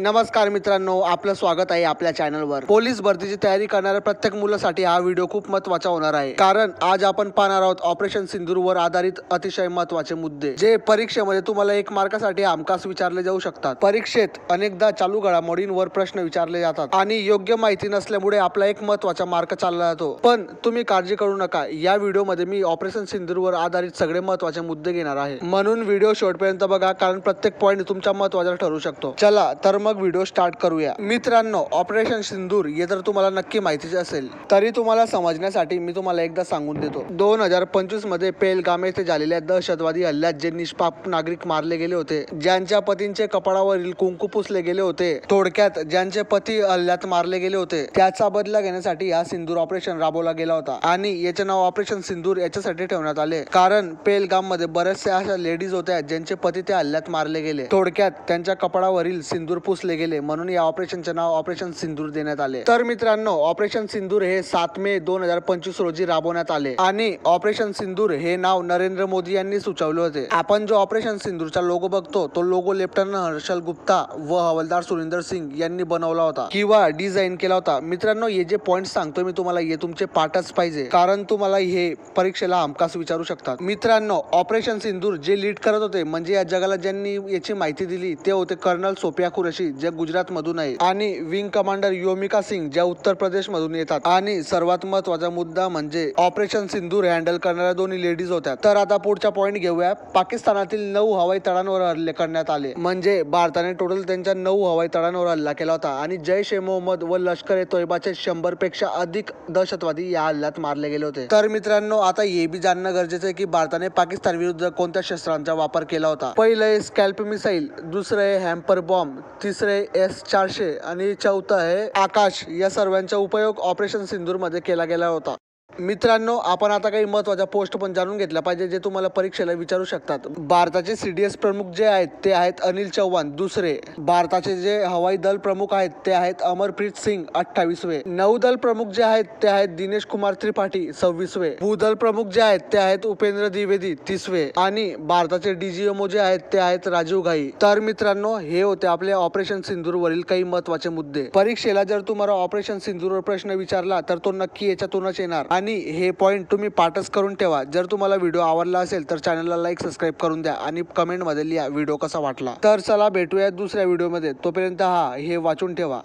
नमस्कार मित्रांनो, आपलं स्वागत आहे आपल्या चॅनलवर. पोलीस भरतीची तयारी करणाऱ्या प्रत्येक मुलासाठी हा व्हिडिओ खूप महत्त्वाचा होणार आहे, कारण आज आपण पाहणार आहोत ऑपरेशन सिंदूरवर आधारित अतिशय महत्त्वाचे मुद्दे, जे परीक्षेमध्ये तुम्हाला 1 मार्कासाठी हमखास विचारले जाऊ शकतात. परीक्षेत अनेकदा चालू घडामोडींवर प्रश्न विचारले जातात आणि योग्य माहिती नसल्यामुळे आपला एक महत्त्वाचा मार्क चालला जातो. पण तुम्ही काळजी करू नका, या व्हिडिओमध्ये मी ऑपरेशन सिंदूरवर आधारित सगळे महत्त्वाचे मुद्दे घेणार आहे. म्हणून व्हिडिओ शेवटपर्यंत बघा, कारण प्रत्येक पॉईंट तुमच्या महत्त्वाचा ठरू शकतो. चला तर मग व्हिडिओ स्टार्ट करूया. मित्रांनो, ऑपरेशन सिंदूर हे जर तुम्हाला नक्की माहितीच असेल तरी तुम्हाला समजण्यासाठी मी तुम्हाला एकदा सांगून देतो. 2025 मध्ये पेहलगाम येथे झालेल्या दहशतवादी हल्ल्यात जे निष्पाप नागरिक मारले गेले होते, ज्यांच्या पतींचे कपाळावरील कुंकू पुसले गेले होते, थोडक्यात ज्यांचे पती हल्ल्यात मारले गेले होते, त्याचा बदला घेण्यासाठी हा सिंदूर ऑपरेशन राबवला गेला होता. आणि याचे नाव ऑपरेशन सिंदूर याच्यासाठी ठेवण्यात आले, कारण पेहलगाम मध्ये बऱ्याचशा अशा लेडीज होत्या ज्यांचे पती त्या हल्ल्यात मारले गेले, थोडक्यात त्यांच्या कपाळावरील सिंदूर पुसले गेले, म्हणून या ऑपरेशनचे नाव ऑपरेशन सिंदूर देण्यात आले. तर मित्रांनो, ऑपरेशन सिंदूर हे 7 मे 2025 रोजी राबवण्यात आले आणि ऑपरेशन सिंदूर हे नाव नरेंद्र मोदी यांनी सुचवले होते. आपण जो ऑपरेशन सिंदूरचा लोगो बघतो, तो लोगो लेफ्टनंट हर्षल गुप्ता व हवालदार सुरिंदर सिंग यांनी बनवला होता किंवा डिझाईन केला होता. मित्रांनो, हे जे पॉइंट सांगतो मी तुम्हाला, हे तुमचे पाठच पाहिजे, कारण तुम्हाला हे परीक्षेला हमखास विचारू शकतात. मित्रांनो, ऑपरेशन सिंदूर जे लीड करत होते, म्हणजे या जगाला ज्यांनी याची माहिती दिली, ते होते कर्नल सोफिया कुरेशी, जे गुजरात मधून आहे, आणि विंग कमांडर योमिका सिंग, ज्या उत्तर प्रदेश मधून येतात. आणि सर्वात महत्वाचा मुद्दा म्हणजे ऑपरेशन सिंदूर हँडल करणाऱ्या दोन्ही लेडीज होत्या. तर आता पुढचा पॉइंट घेऊया. पाकिस्तानातील 9 हवाई तळांवर हल्ले करण्यात आले, म्हणजे भारताने टोटल त्यांच्या 9 हवाई तळांवर हल्ला केला होता आणि जैश ए मोहम्मद व लष्कर ए तोयबाचे 100 पेक्षा अधिक दहशतवादी या हल्ल्यात मारले गेले होते. तर मित्रांनो, आता हे बी जाणणं गरजेचं आहे की भारताने पाकिस्तान विरुद्ध कोणत्या शस्त्रांचा वापर केला होता. पहिलं स्कॅल्प मिसाईल, दुसरं आहे हॅम्पर बॉम्ब, तिसरे S-400 आणि चौथं आहे आकाश. या सर्वांचा उपयोग ऑपरेशन सिंदूर मध्ये केला गेला होता. मित्रांनो, आपण आता काही महत्त्वाच्या पोस्ट पण जाणून घेतल्या पाहिजे, जे तुम्हाला परीक्षेला विचारू शकतात. भारताचे CDS प्रमुख जे आहेत ते आहेत अनिल चौहान. दुसरे भारताचे जे हवाई दल प्रमुख आहेत ते आहेत अमरप्रीत सिंग 28वे. नौदल प्रमुख जे आहेत ते आहेत दिनेश कुमार त्रिपाठी 26वे. भूदल प्रमुख जे आहेत ते आहेत उपेंद्र द्विवेदी 30वे. आणि भारताचे DGMO जे आहेत ते आहेत राजीव घाई. तर मित्रांनो, हे होते आपले ऑपरेशन सिंदूर वरील काही महत्त्वाचे मुद्दे. परीक्षेला जर तुम्हाला ऑपरेशन सिंदूरवर प्रश्न विचारला तर तो नक्की याच्यातूनच येणार आणि हे पॉइंट तुम्ही पाठच करून ठेवा. जर तुम्हाला व्हिडिओ आवडला असेल तर चॅनलला लाईक, सबस्क्राईब करून द्या आणि कमेंट मध्ये लिहा व्हिडिओ कसा वाटला. तर चला भेटूया दुसऱ्या व्हिडिओमध्ये. तोपर्यंत हे वाचून ठेवा.